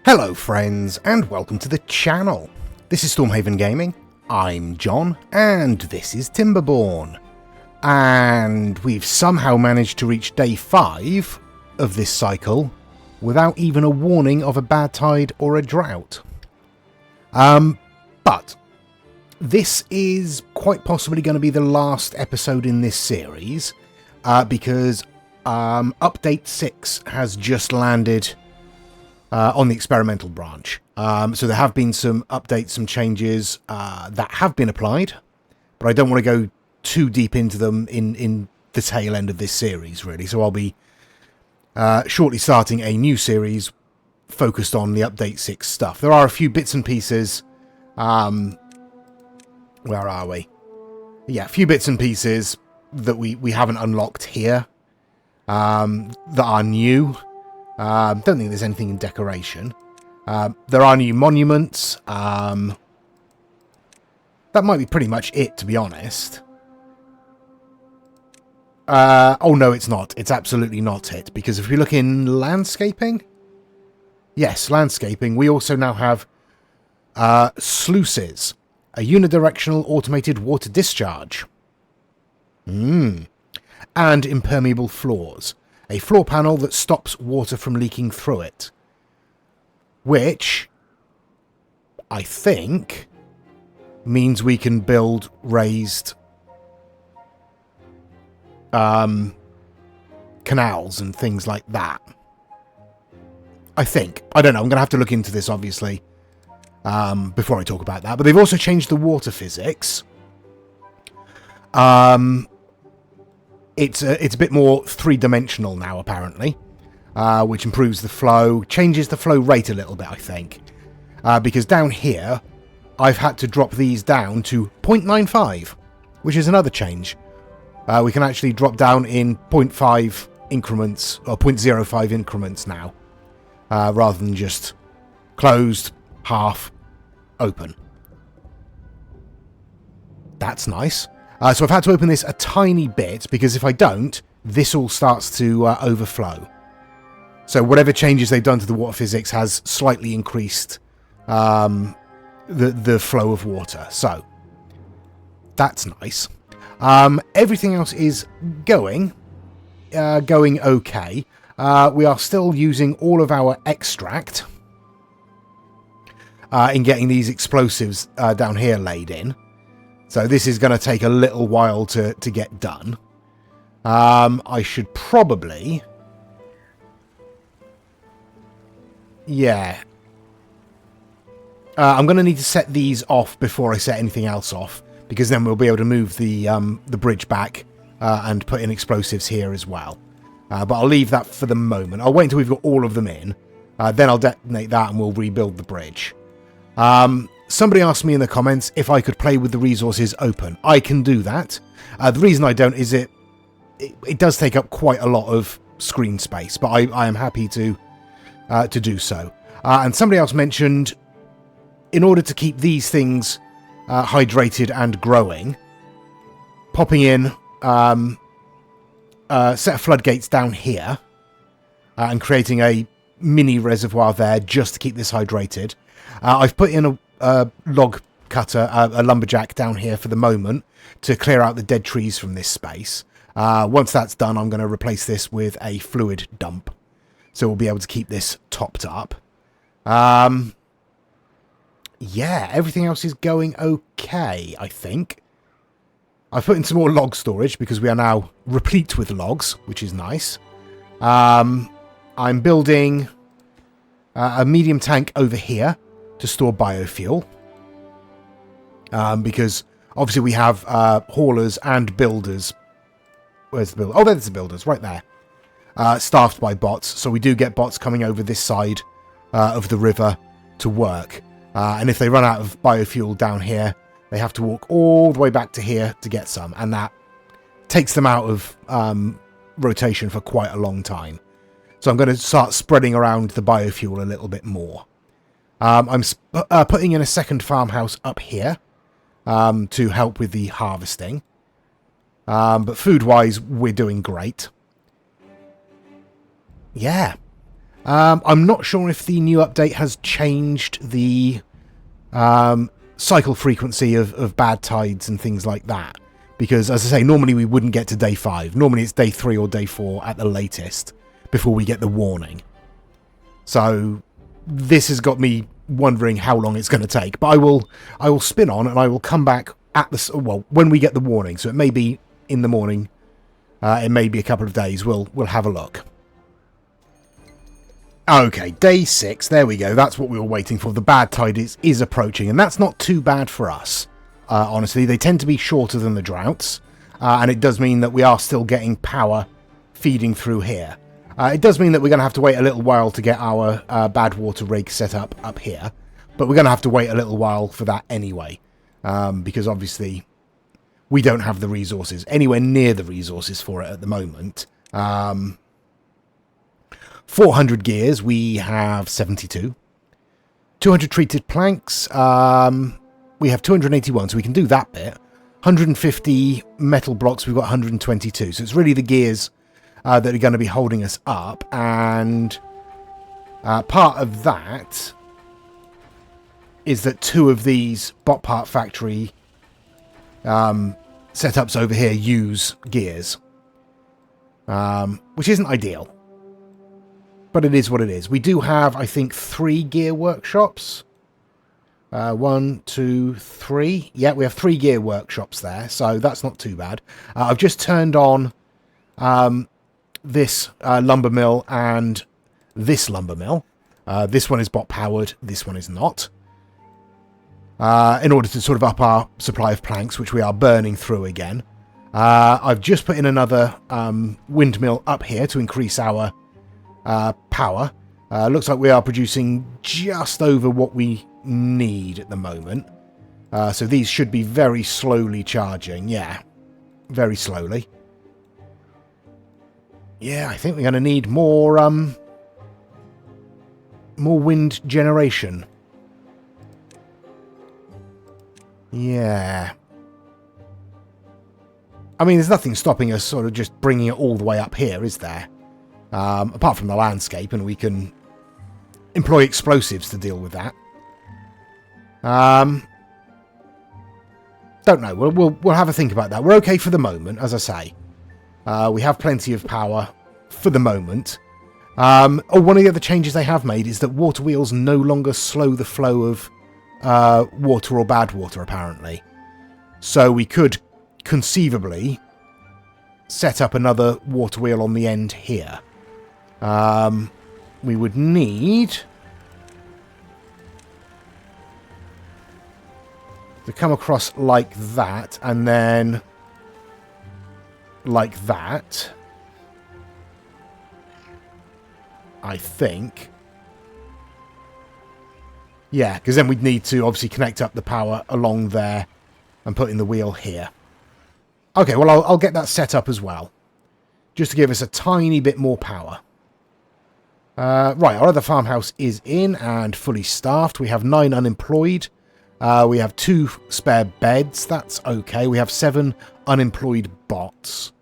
Hello friends, and welcome to the channel. This is Stormhaven Gaming, I'm John, and this is Timberborn. And we've somehow managed to reach day 5 of this cycle without even a warning of a bad tide or a drought. But this is quite possibly going to be the last episode in this series, because Update 6 has just landed on the experimental branch. So there have been some updates, some changes that have been applied, but I don't want to go too deep into them in the tail end of this series, really. So I'll be shortly starting a new series focused on the Update 6 stuff. There are a few bits and pieces. Where are we? Yeah, a few bits and pieces that we haven't unlocked here that are new. Don't think there's anything in decoration. There are new monuments. That might be pretty much it, to be honest. Oh, no, it's not. It's absolutely not it. Because if we look in landscaping... Yes, landscaping. We also now have sluices. A unidirectional automated water discharge. And impermeable floors. A floor panel that stops water from leaking through it. Which, I think, means we can build raised canals and things like that. I think. I don't know. I'm going to have to look into this, obviously, before I talk about that. But they've also changed the water physics. It's a bit more three-dimensional now, apparently, which improves the flow, changes the flow rate a little bit, I think. Because down here, I've had to drop these down to 0.95, which is another change. We can actually drop down in 0.5 increments, or 0.05 increments now, rather than just closed, half, open. That's nice. So I've had to open this a tiny bit, because if I don't, this all starts to overflow. So whatever changes they've done to the water physics has slightly increased the flow of water. So that's nice. Everything else is going okay. We are still using all of our extract in getting these explosives down here laid in. So this is going to take a little while to get done. I should probably... Yeah. I'm going to need to set these off before I set anything else off, because then we'll be able to move the bridge back and put in explosives here as well. But I'll leave that for the moment. I'll wait until we've got all of them in. Then I'll detonate that and we'll rebuild the bridge. Somebody asked me in the comments if I could play with the resources open. I can do that. The reason I don't is it does take up quite a lot of screen space, but I am happy to do so. And somebody else mentioned, in order to keep these things hydrated and growing, popping in a set of floodgates down here and creating a mini reservoir there just to keep this hydrated. I've put in a log cutter, a lumberjack down here for the moment to clear out the dead trees from this space. Once that's done, I'm going to replace this with a fluid dump. So we'll be able to keep this topped up. Yeah, everything else is going okay, I think. I've put in some more log storage because we are now replete with logs, which is nice. I'm building a medium tank over here to store biofuel, because obviously we have haulers and builders. Where's the builder? Oh, there's the builders right there, staffed by bots. So we do get bots coming over this side of the river to work, and if they run out of biofuel down here, they have to walk all the way back to here to get some, and that takes them out of rotation for quite a long time. So I'm going to start spreading around the biofuel a little bit more. I'm putting in a second farmhouse up here to help with the harvesting. But food-wise, we're doing great. Yeah. I'm not sure if the new update has changed the cycle frequency of bad tides and things like that. Because, as I say, normally we wouldn't get to day 5. Normally it's day 3 or day 4 at the latest before we get the warning. So this has got me wondering how long it's going to take. But I will spin on and I will come back at when we get the warning. So it may be in the morning. It may be a couple of days. We'll have a look. Okay, day 6. There we go. That's what we were waiting for. The bad tide is approaching, and that's not too bad for us. Honestly, they tend to be shorter than the droughts, and it does mean that we are still getting power feeding through here. It does mean that we're going to have to wait a little while to get our badwater rig set up here, but we're going to have to wait a little while for that anyway, because obviously we don't have the resources, anywhere near the resources for it at the moment. 400 gears, we have 72. 200 treated planks, we have 281, so we can do that bit. 150 metal blocks, we've got 122. So it's really the gears that are going to be holding us up. And part of that is that 2 of these bot part factory setups over here use gears. Which isn't ideal. But it is what it is. We do have, I think, 3 gear workshops. 1, 2, 3. Yeah, we have 3 gear workshops there, so that's not too bad. I've just turned on this lumber mill and this lumber mill. This one is bot powered, this one is not. In order to sort of up our supply of planks, which we are burning through again. I've just put in another windmill up here to increase our power. Looks like we are producing just over what we need at the moment. So these should be very slowly charging. Yeah, very slowly. Yeah, I think we're going to need more wind generation. Yeah. I mean, there's nothing stopping us sort of just bringing it all the way up here, is there? Apart from the landscape, and we can employ explosives to deal with that. Don't know. We'll have a think about that. We're okay for the moment, as I say. We have plenty of power for the moment. One of the other changes they have made is that water wheels no longer slow the flow of water or bad water, apparently. So we could conceivably set up another water wheel on the end here. We would need to come across like that, and then like that, I think. Yeah, because then we'd need to obviously connect up the power along there and put in the wheel here. Okay, well, I'll get that set up as well, just to give us a tiny bit more power. Right, our other farmhouse is in and fully staffed. We have 9 unemployed. We have 2 spare beds. That's okay. We have 7 unemployed bots.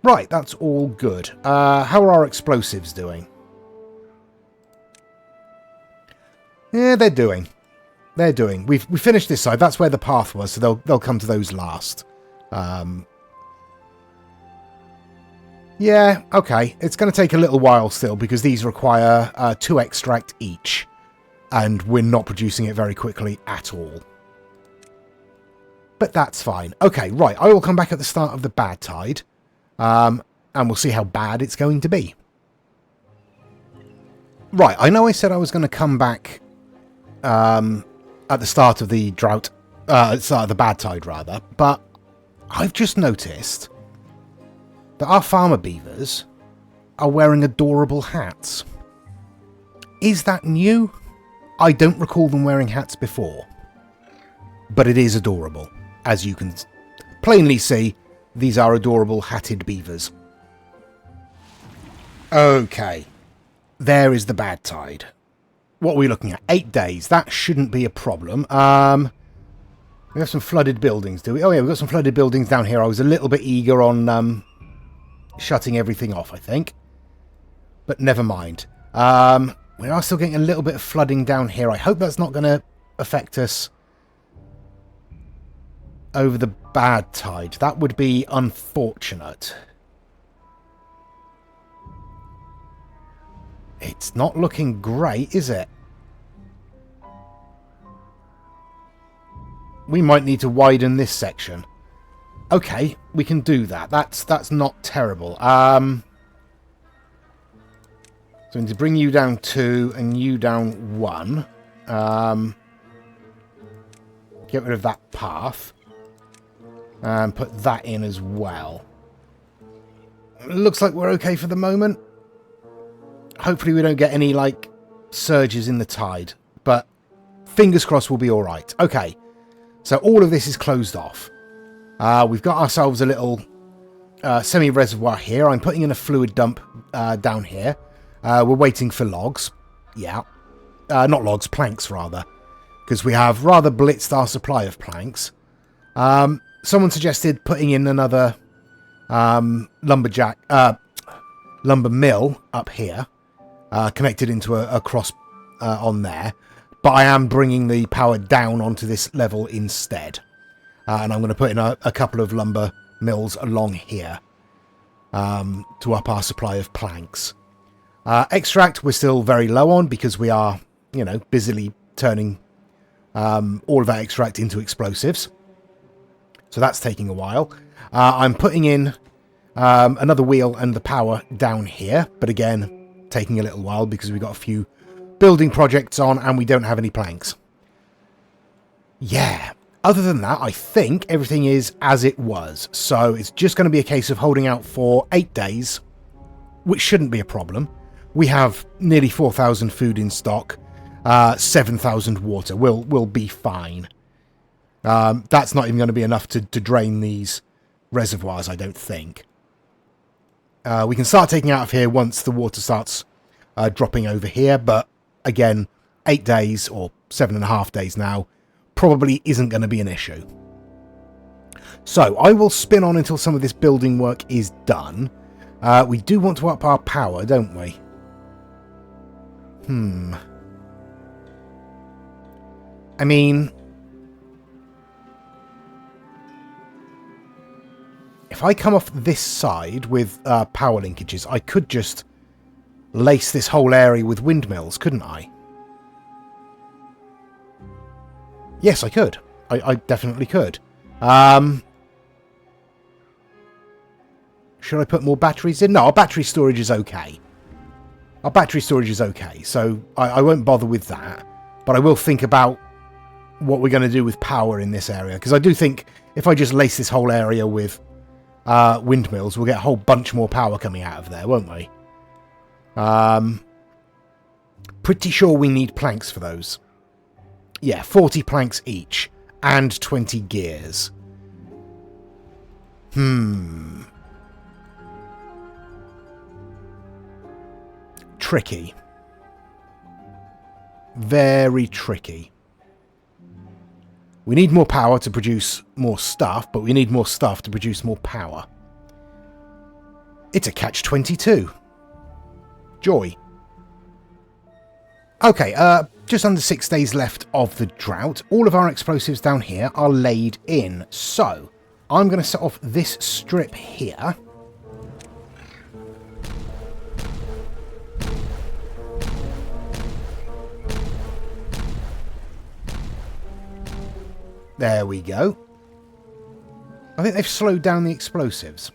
Right, that's all good. How are our explosives doing? Yeah, they're doing. They're doing. We finished this side. That's where the path was, so they'll come to those last. Yeah, okay. It's going to take a little while still because these require 2 extract each. And we're not producing it very quickly at all. But that's fine. Okay, right. I will come back at the start of the bad tide. And we'll see how bad it's going to be. Right, I know I said I was going to come back at the start of the drought. Start of the bad tide, rather. But I've just noticed that our farmer beavers are wearing adorable hats. Is that new? I don't recall them wearing hats before. But it is adorable. As you can plainly see, these are adorable hatted beavers. Okay. There is the bad tide. What are we looking at? 8 days. That shouldn't be a problem. We have some flooded buildings, do we? Oh yeah, we've got some flooded buildings down here. I was a little bit eager on shutting everything off, I think. But never mind. We are still getting a little bit of flooding down here. I hope that's not going to affect us over the bad tide. That would be unfortunate. It's not looking great, is it? We might need to widen this section. Okay, we can do that. That's not terrible. So we need to bring you down 2 and you down 1. Get rid of that path. And put that in as well. Looks like we're okay for the moment. Hopefully we don't get any, like, surges in the tide. But fingers crossed we'll be alright. Okay, so all of this is closed off. We've got ourselves a little semi-reservoir here. I'm putting in a fluid dump down here. We're waiting for logs. Yeah. Not logs, planks, rather. Because we have rather blitzed our supply of planks. Someone suggested putting in another lumber mill up here. Connected into a cross on there. But I am bringing the power down onto this level instead. And I'm going to put in a couple of lumber mills along here. To up our supply of planks. Extract we're still very low on because we are, you know, busily turning all of that extract into explosives. So that's taking a while. I'm putting in another wheel and the power down here. But again, taking a little while because we've got a few building projects on and we don't have any planks. Yeah. Other than that, I think everything is as it was. So it's just going to be a case of holding out for 8 days, which shouldn't be a problem. We have nearly 4,000 food in stock, 7,000 water. We'll be fine. That's not even going to be enough to drain these reservoirs, I don't think. We can start taking out of here once the water starts dropping over here. But again, 8 days or 7.5 days now probably isn't going to be an issue. So I will spin on until some of this building work is done. We do want to up our power, don't we? I mean, if I come off this side with power linkages, I could just lace this whole area with windmills, couldn't I? Yes, I could. I definitely could. Should I put more batteries in? No, our battery storage is okay. Our battery storage is okay, so I won't bother with that. But I will think about what we're going to do with power in this area. Because I do think if I just lace this whole area with windmills, we'll get a whole bunch more power coming out of there, won't we? Pretty sure we need planks for those. Yeah, 40 planks each. And 20 gears. Tricky. Very tricky. We need more power to produce more stuff, but we need more stuff to produce more power. It's a catch-22. Joy. Okay, just under 6 days left of the drought. All of our explosives down here are laid in. So, I'm going to set off this strip here. There we go. I think they've slowed down the explosives.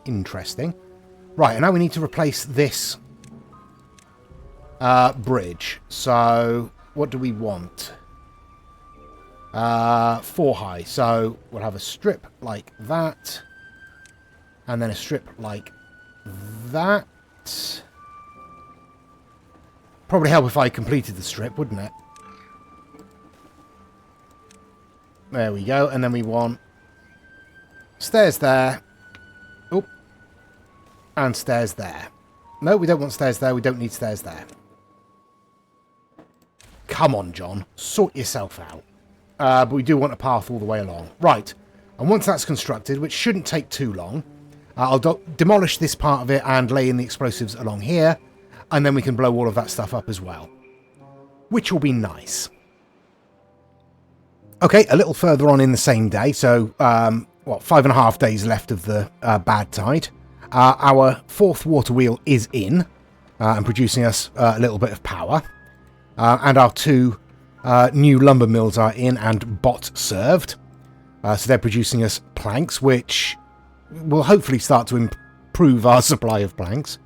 Interesting. Right, and now we need to replace this bridge. So, what do we want? 4 high. So, we'll have a strip like that. And then a strip like that. Probably help if I completed the strip, wouldn't it? There we go. And then we want stairs there. Oh. And stairs there. No, we don't want stairs there. We don't need stairs there. Come on, John. Sort yourself out. But we do want a path all the way along. Right. And once that's constructed, which shouldn't take too long, I'll demolish this part of it and lay in the explosives along here. and then we can blow all of that stuff up as well, which will be nice. Okay, a little further on in the same day, so 5.5 days left of the bad tide. Our fourth water wheel is in and producing us a little bit of power, and our two new lumber mills are in and bot served, so they're producing us planks, which will hopefully start to improve our supply of planks.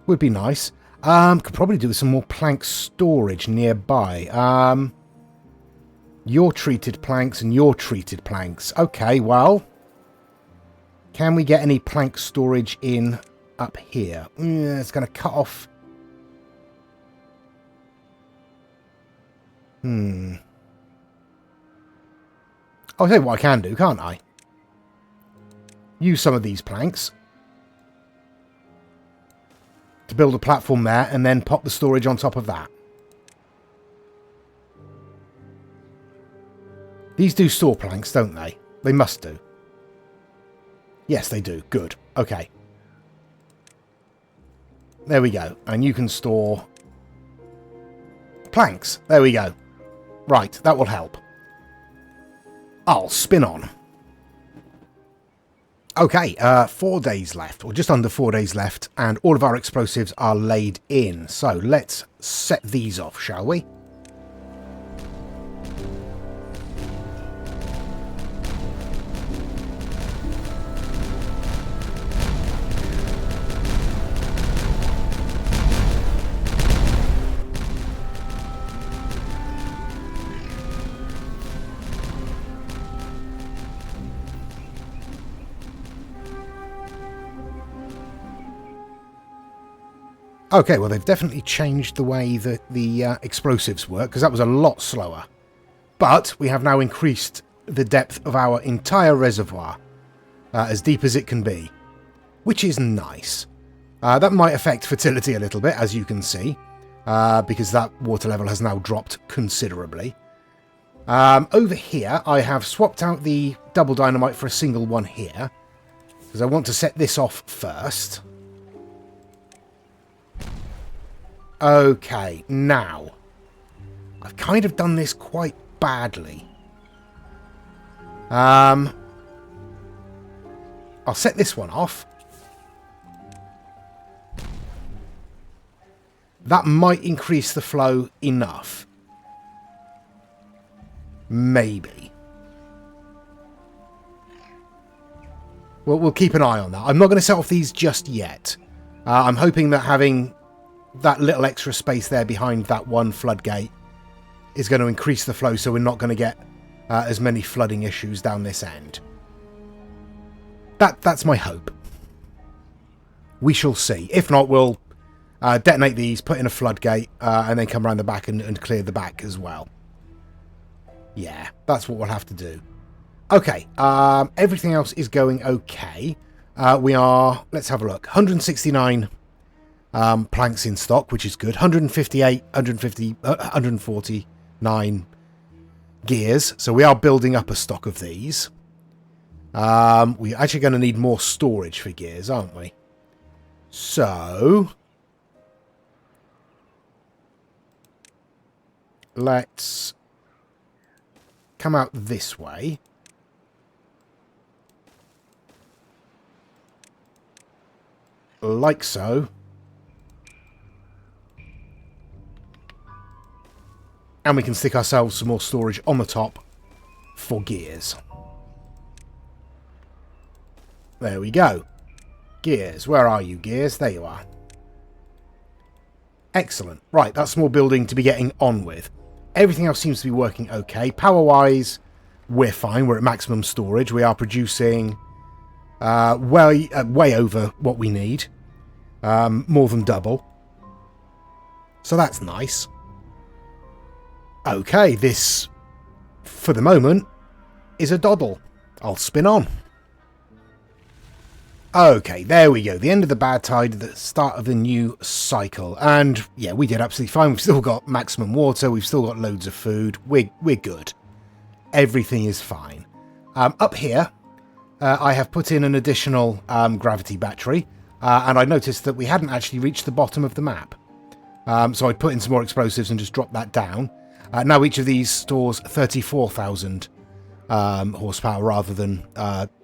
Would be nice. Could probably do with some more plank storage nearby. Your treated planks and your treated planks. Okay, well, can we get any plank storage in up here? It's going to cut off. I'll tell you what I can do, can't I? Use some of these planks to build a platform there and then pop the storage on top of that. These do store planks, don't they? They must do. Yes, they do. Good. Okay. There we go. And you can store planks. There we go. Right, that will help. I'll spin on. Okay, 4 days left, or just under 4 days left, and all of our explosives are laid in. So let's set these off, shall we? Okay, well, they've definitely changed the way that the explosives work, because that was a lot slower. But we have now increased the depth of our entire reservoir, as deep as it can be, which is nice. That might affect fertility a little bit, as you can see, because that water level has now dropped considerably. Over here, I have swapped out the double dynamite for a single one here, because I want to set this off first. Okay, now, I've kind of done this quite badly. I'll set this one off. That might increase the flow enough. Maybe. Well, we'll keep an eye on that. I'm not going to set off these just yet. I'm hoping that having that little extra space there behind that one floodgate is going to increase the flow, so we're not going to get as many flooding issues down this end. That's my hope. We shall see. If not, we'll detonate these, put in a floodgate, and then come around the back and clear the back as well. Yeah, that's what we'll have to do. Okay, everything else is going okay. We are, let's have a look, 169 planks in stock, which is good. 149 gears. So we are building up a stock of these. We're actually going to need more storage for gears, aren't we? So let's come out this way. Like so. And we can stick ourselves some more storage on the top for gears. There we go. Gears. Where are you, gears? There you are. Excellent. Right, that's more building to be getting on with. Everything else seems to be working okay. Power-wise, we're fine. We're at maximum storage. We are producing way over what we need. More than double. So that's nice. Okay, this, for the moment, is a doddle. I'll spin on. Okay, there we go. The end of the bad tide, the start of the new cycle. And, yeah, we did absolutely fine. We've still got maximum water. We've still got loads of food. We're good. Everything is fine. Up here, I have put in an additional gravity battery. And I noticed that we hadn't actually reached the bottom of the map. So I put in some more explosives and just dropped that down. Now each of these stores 34,000 horsepower rather than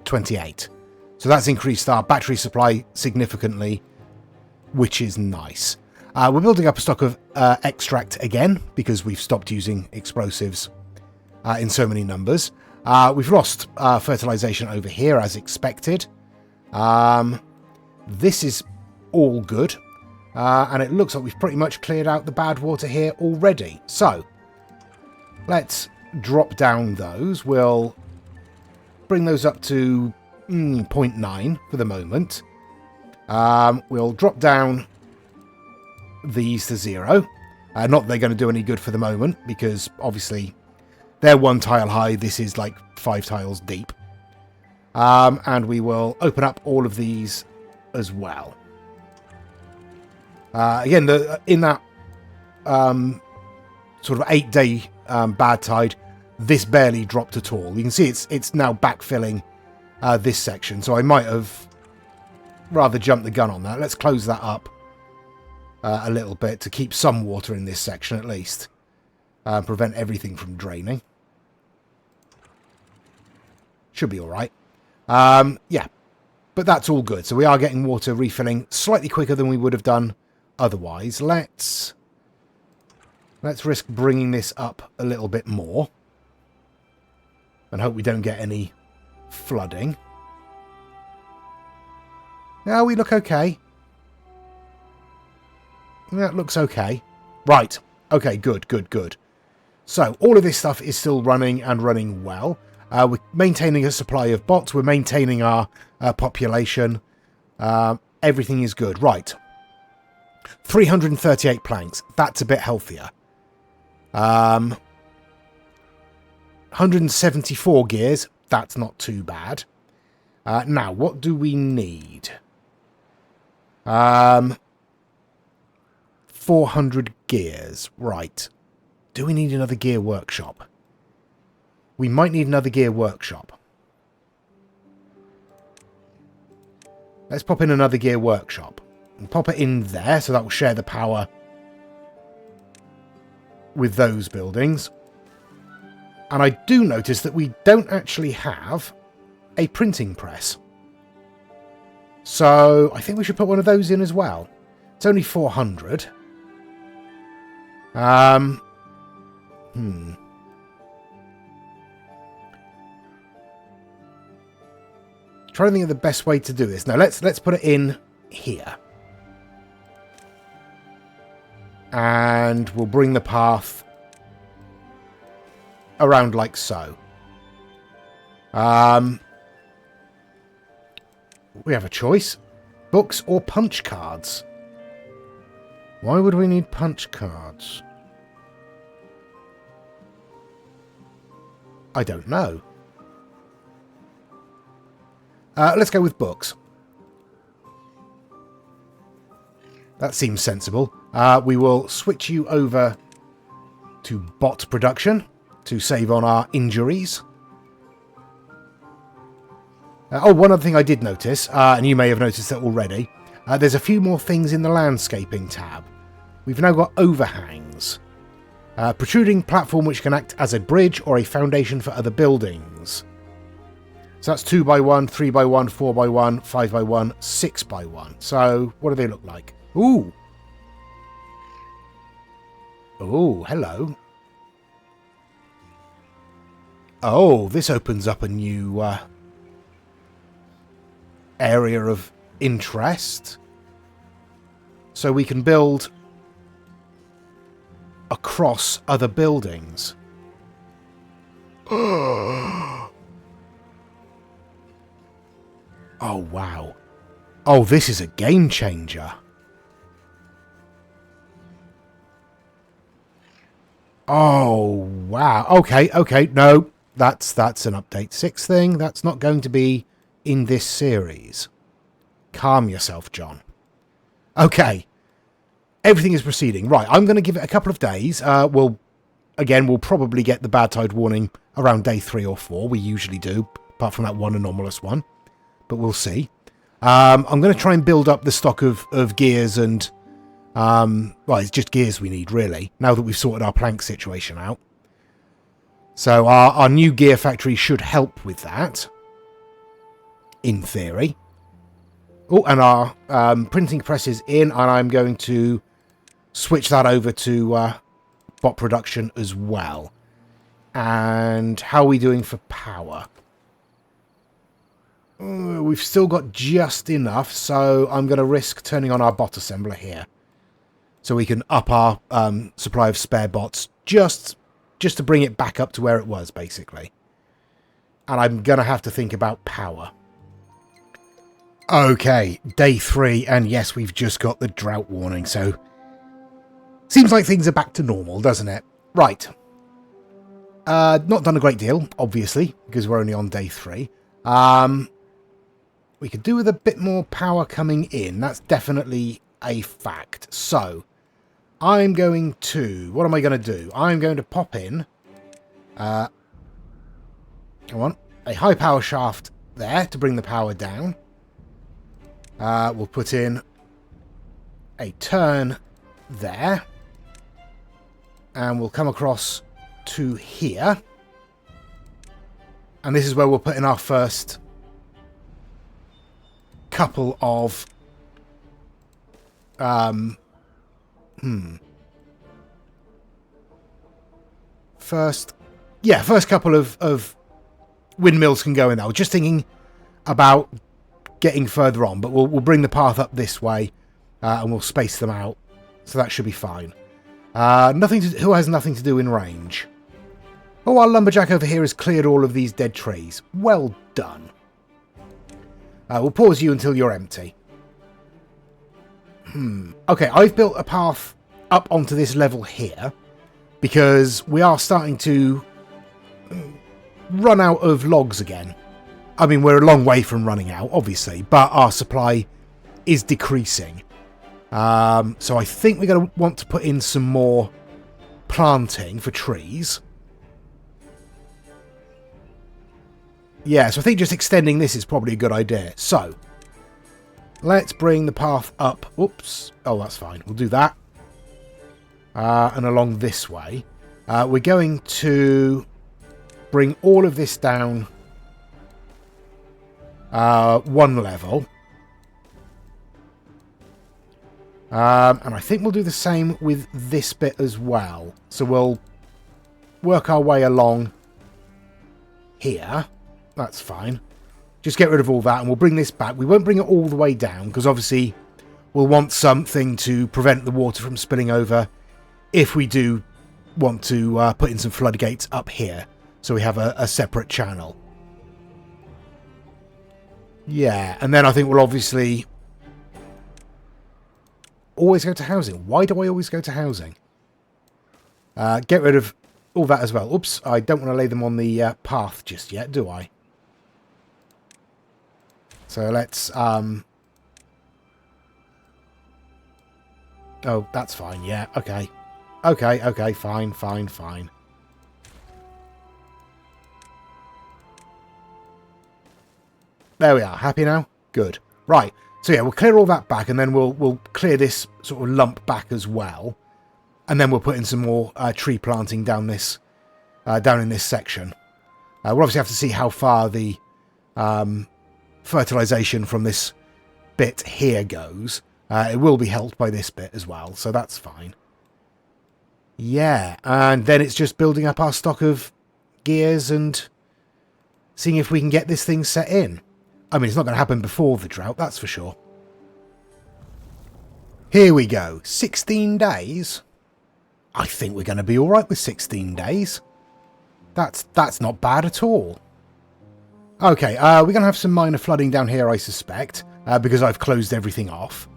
28. So that's increased our battery supply significantly, which is nice. We're building up a stock of extract again because we've stopped using explosives in so many numbers. We've lost fertilization over here as expected. This is all good. And it looks like we've pretty much cleared out the bad water here already. So let's drop down those. We'll bring those up to 0.9 for the moment. We'll drop down these to 0. Not that they're going to do any good for the moment, because obviously they're 1 tile high. This is like 5 tiles deep. And we will open up all of these as well. Again, in that sort of 8-day bad tide, this barely dropped at all. You can see it's now backfilling this section, so I might have rather jumped the gun on that. Let's close that up a little bit to keep some water in this section at least. Prevent everything from draining. Should be alright. Yeah, but that's all good. So we are getting water refilling slightly quicker than we would have done otherwise. Let's risk bringing this up a little bit more and hope we don't get any flooding. Now we look okay. That looks okay. Right. Okay, good. So all of this stuff is still running and running well. We're maintaining a supply of bots. We're maintaining our population. Everything is good. Right. 338 planks. That's a bit healthier. 174 gears. That's not too bad. Now, what do we need? 400 gears. Right. Do we need another gear workshop? We might need another gear workshop. Let's pop in another gear workshop. And pop it in there, so that will share the power with those buildings. And I do notice that we don't actually have a printing press. So I think we should put one of those in as well. It's only 400. Trying to think of the best way to do this. Now let's put it in here. And we'll bring the path around like so. We have a choice. Books or punch cards? Why would we need punch cards? I don't know. Let's go with books. That seems sensible. We will switch you over to bot production to save on our injuries. One other thing I did notice, and you may have noticed that already, there's a few more things in the landscaping tab. We've now got overhangs. Protruding platform which can act as a bridge or a foundation for other buildings. So that's 2x1, 3x1, 4x1, 5x1, 6x1. So what do they look like? Ooh. Oh, hello. Oh, this opens up a new area of interest. So we can build across other buildings. Oh, wow. Oh, this is a game changer. Oh, wow. Okay. No, that's an update 6 thing. That's not going to be in this series. Calm yourself, John. Okay. Everything is proceeding. Right, I'm going to give it a couple of days. We'll probably get the bad tide warning around day 3 or 4. We usually do, apart from that one anomalous one. But we'll see. I'm going to try and build up the stock of gears and Well, it's just gears we need, really, now that we've sorted our plank situation out. So our new gear factory should help with that, in theory. Oh, and our printing press is in, and I'm going to switch that over to bot production as well. And how are we doing for power? We've still got just enough, so I'm going to risk turning on our bot assembler here. So we can up our supply of spare bots just to bring it back up to where it was, basically. And I'm going to have to think about power. Okay, day 3, and yes, we've just got the drought warning, so... Seems like things are back to normal, doesn't it? Right. Not done a great deal, obviously, because we're only on day 3. We could do with a bit more power coming in. That's definitely a fact. So, I'm going to... What am I going to do? I'm going to pop in... come on. A high power shaft there to bring the power down. We'll put in a turn there. And we'll come across to here. And this is where we'll put in our first couple of first couple of windmills can go in there. I was just thinking about getting further on, but we'll bring the path up this way and we'll space them out, so that should be fine. Who has nothing to do in range? Oh, our lumberjack over here has cleared all of these dead trees. Well done. We'll pause you until you're empty. Okay, I've built a path up onto this level here because we are starting to run out of logs again. I mean, we're a long way from running out, obviously, but our supply is decreasing. So I think we're going to want to put in some more planting for trees. Yeah, so I think just extending this is probably a good idea. So, let's bring the path up. Oops. Oh, that's fine. We'll do that. And along this way. We're going to bring all of this down one level. And I think we'll do the same with this bit as well. So we'll work our way along here. That's fine. Just get rid of all that and we'll bring this back. We won't bring it all the way down because obviously we'll want something to prevent the water from spilling over if we do want to put in some floodgates up here. So we have a separate channel. Yeah, and then I think we'll obviously always go to housing. Why do I always go to housing? Get rid of all that as well. Oops, I don't want to lay them on the path just yet, do I? So let's... Oh, that's fine, yeah, okay. Okay, fine. There we are, happy now? Good. Right, so yeah, we'll clear all that back and then we'll clear this sort of lump back as well. And then we'll put in some more tree planting down this, down in this section. We'll obviously have to see how far the fertilization from this bit here goes. It will be helped by this bit as well, so that's fine. Yeah, and then it's just building up our stock of gears and seeing if we can get this thing set in. I mean, it's not going to happen before the drought, that's for sure. Here we go. 16 days? I think we're going to be alright with 16 days. That's not bad at all. Okay, we're going to have some minor flooding down here, I suspect, because I've closed everything off.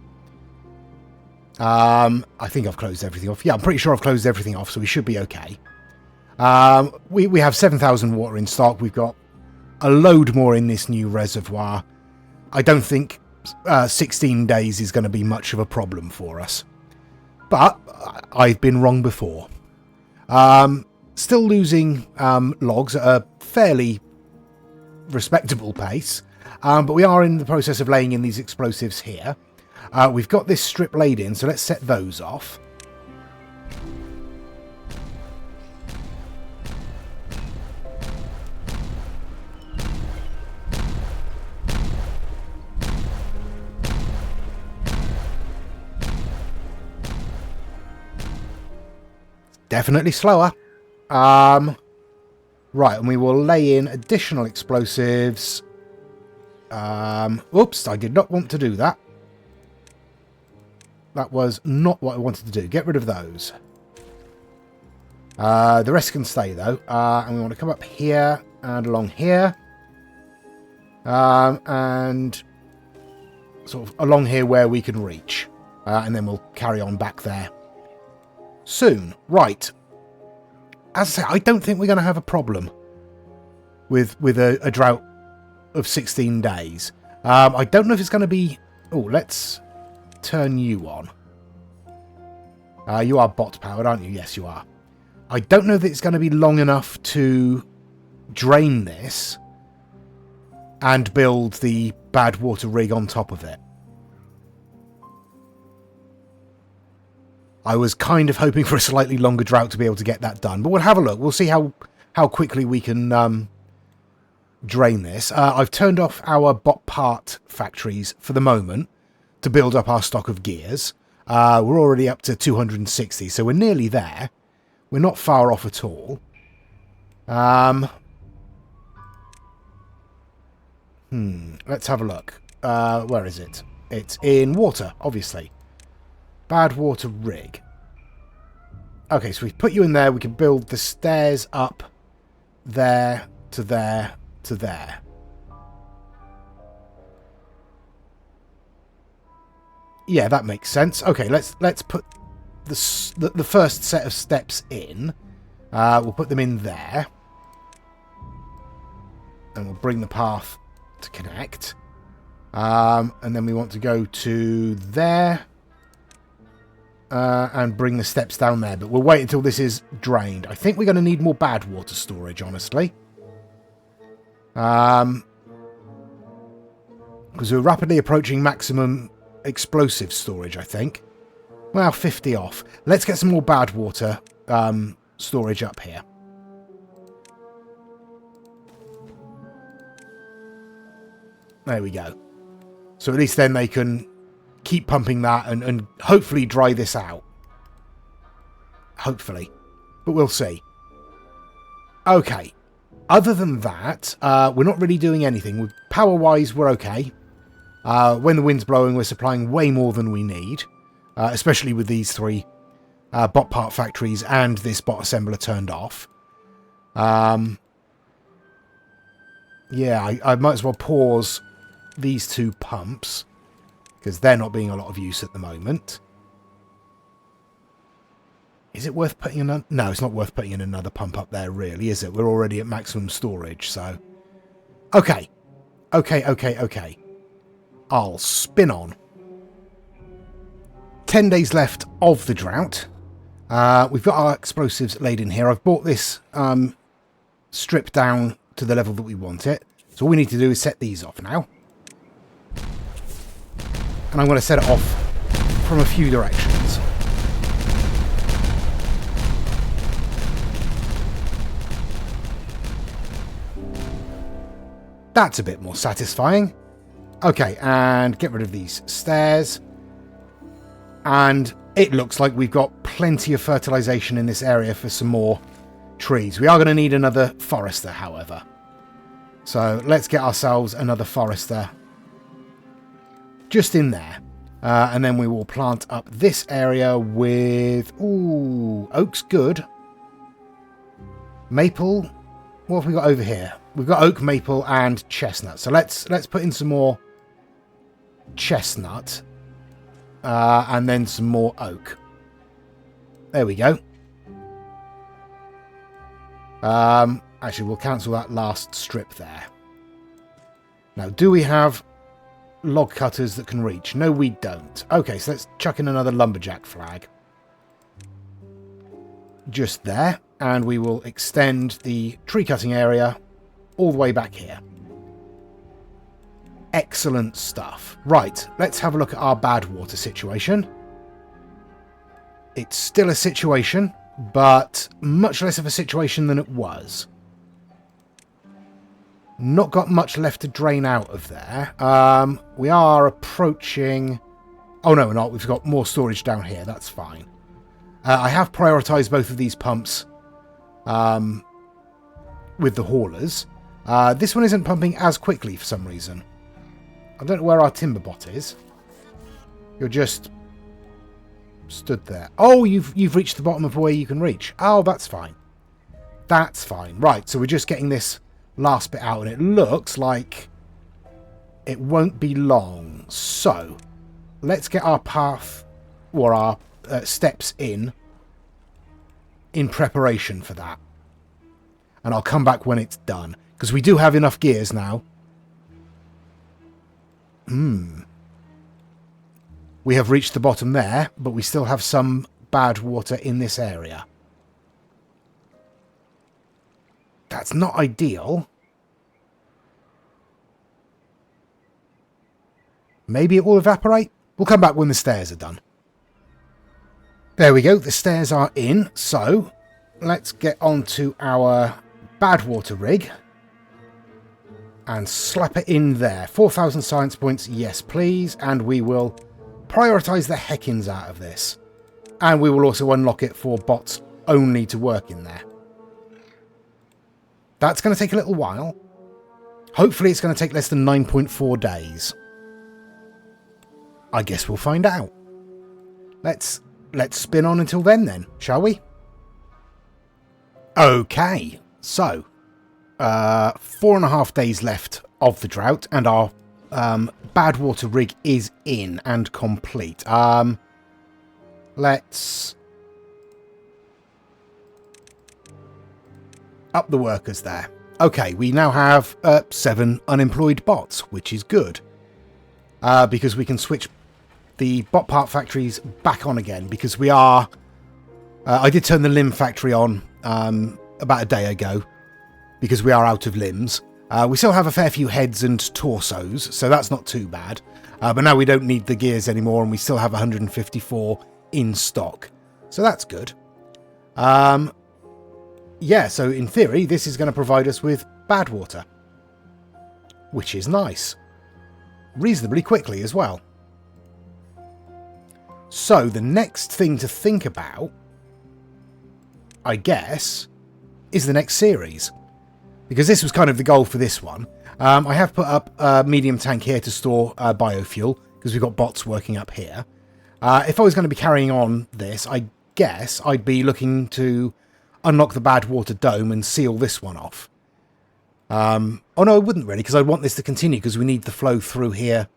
I think I've closed everything off. Yeah, I'm pretty sure I've closed everything off, so we should be okay. We have 7,000 water in stock. We've got a load more in this new reservoir. I don't think 16 days is going to be much of a problem for us. But I've been wrong before. Still losing logs at a fairly respectable pace. But we are in the process of laying in these explosives here. We've got this strip laid in, so let's set those off. Definitely slower. Right, and we will lay in additional explosives. Oops, I did not want to do that. That was not what I wanted to do. Get rid of those. The rest can stay, though. And we want to come up here and along here. And sort of along here where we can reach. And then we'll carry on back there soon. Right. As I say, I don't think we're going to have a problem with a drought of 16 days. I don't know if it's going to be... Oh, let's turn you on. You are bot powered, aren't you? Yes, you are. I don't know that it's going to be long enough to drain this and build the badwater rig on top of it. I was kind of hoping for a slightly longer drought to be able to get that done, but we'll have a look. We'll see how quickly we can drain this. I've turned off our bot part factories for the moment to build up our stock of gears. We're already up to 260, so we're nearly there. We're not far off at all. Let's have a look. Where is it? It's in water, obviously. Badwater rig. Okay, so we've put you in there. We can build the stairs up there to there to there. Yeah, that makes sense. Okay, let's put the first set of steps in. We'll put them in there. And we'll bring the path to connect. And then we want to go to there. And bring the steps down there. But we'll wait until this is drained. I think we're going to need more badwater storage, honestly. Because we're rapidly approaching maximum explosive storage, I think. Well, 50 off. Let's get some more badwater storage up here. There we go. So at least then they can keep pumping that and hopefully dry this out. Hopefully. But we'll see. Okay. Other than that, we're not really doing anything. Power-wise, we're okay. When the wind's blowing, we're supplying way more than we need. Especially with these three bot part factories and this bot assembler turned off. Yeah, I might as well pause these two pumps, because they're not being a lot of use at the moment. Is it worth putting in... No, it's not worth putting in another pump up there, really, is it? We're already at maximum storage, so... Okay. Okay. I'll spin on. 10 days left of the drought. We've got our explosives laid in here. I've brought this strip down to the level that we want it. So all we need to do is set these off now. And I'm going to set it off from a few directions. That's a bit more satisfying. Okay, and get rid of these stairs. And it looks like we've got plenty of fertilization in this area for some more trees. We are going to need another forester, however. So let's get ourselves another forester just in there. And then we will plant up this area with... Ooh, oak's good. Maple. What have we got over here? We've got oak, maple, and chestnut. So let's put in some more chestnut. And then some more oak. There we go. Actually, we'll cancel that last strip there. Now, do we have log cutters that can reach? No, we don't. Okay, so let's chuck in another lumberjack flag. Just there. And we will extend the tree cutting area all the way back here. Excellent stuff. Right, let's have a look at our badwater situation. It's still a situation, but much less of a situation than it was. Not got much left to drain out of there. We are approaching... Oh, no, we're not. We've got more storage down here. That's fine. I have prioritised both of these pumps with the haulers. This one isn't pumping as quickly for some reason. I don't know where our Timberbot is. You're just stood there. Oh, you've reached the bottom of where you can reach. Oh, that's fine. That's fine. Right, so we're just getting this last bit out, and it looks like it won't be long. So, let's get our path, or our steps in preparation for that. And I'll come back when it's done, because we do have enough gears now. We have reached the bottom there, but we still have some bad water in this area. That's not ideal. Maybe it will evaporate. We'll come back when the stairs are done. There we go. The stairs are in. So let's get onto our badwater rig and slap it in there. 4,000 science points. Yes, please. And we will prioritise the heckins out of this. And we will also unlock it for bots only to work in there. That's going to take a little while. Hopefully it's going to take less than 9.4 days. I guess we'll find out. Let's spin on until then, shall we? Okay, so 4.5 days left of the drought, and our badwater rig is in and complete. Let's up the workers there. Okay, we now have 7 unemployed bots, which is good. Because we can switch the bot part factories back on again, because we are... I did turn the limb factory on about a day ago, because we are out of limbs. We still have a fair few heads and torsos, so that's not too bad. But now we don't need the gears anymore, and we still have 154 in stock. So that's good. Yeah, so in theory, this is going to provide us with badwater, which is nice. Reasonably quickly as well. So the next thing to think about, I guess, is the next series. Because this was kind of the goal for this one. I have put up a medium tank here to store biofuel, because we've got bots working up here. If I was going to be carrying on this, I guess I'd be looking to unlock the badwater dome and seal this one off. Oh no, I wouldn't really, because I want this to continue, because we need the flow through here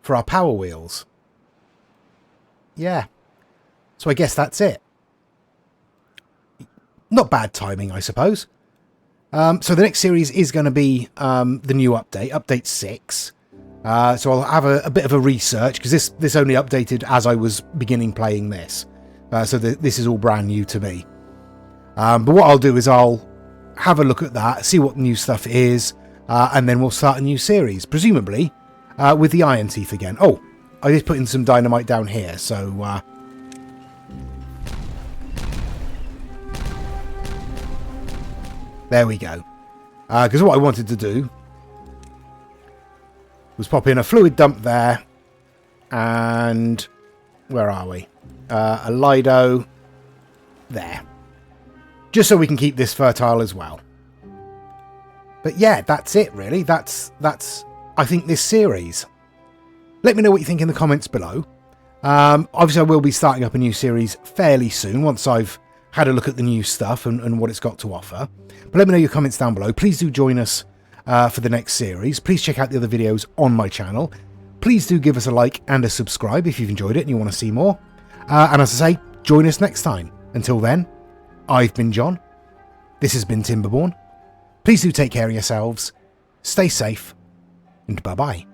for our power wheels. Yeah. So I guess that's it. Not bad timing, I suppose. So the next series is going to be the new update, update 6. So I'll have a bit of a research, because this only updated as I was beginning playing this. So this is all brand new to me. But what I'll do is I'll have a look at that, see what new stuff is, and then we'll start a new series, presumably with the Iron Teeth again. Oh, I did put in some dynamite down here, so... there we go. Because what I wanted to do was pop in a fluid dump there, and... where are we? A Lido there. Just so we can keep this fertile as well. But yeah, that's it really. That's I think, this series. Let me know what you think in the comments below. Obviously, I will be starting up a new series fairly soon, once I've had a look at the new stuff and what it's got to offer. But let me know your comments down below. Please do join us for the next series. Please check out the other videos on my channel. Please do give us a like and a subscribe if you've enjoyed it and you want to see more. And as I say, join us next time. Until then, I've been John. This has been Timberborn. Please do take care of yourselves. Stay safe. And bye-bye.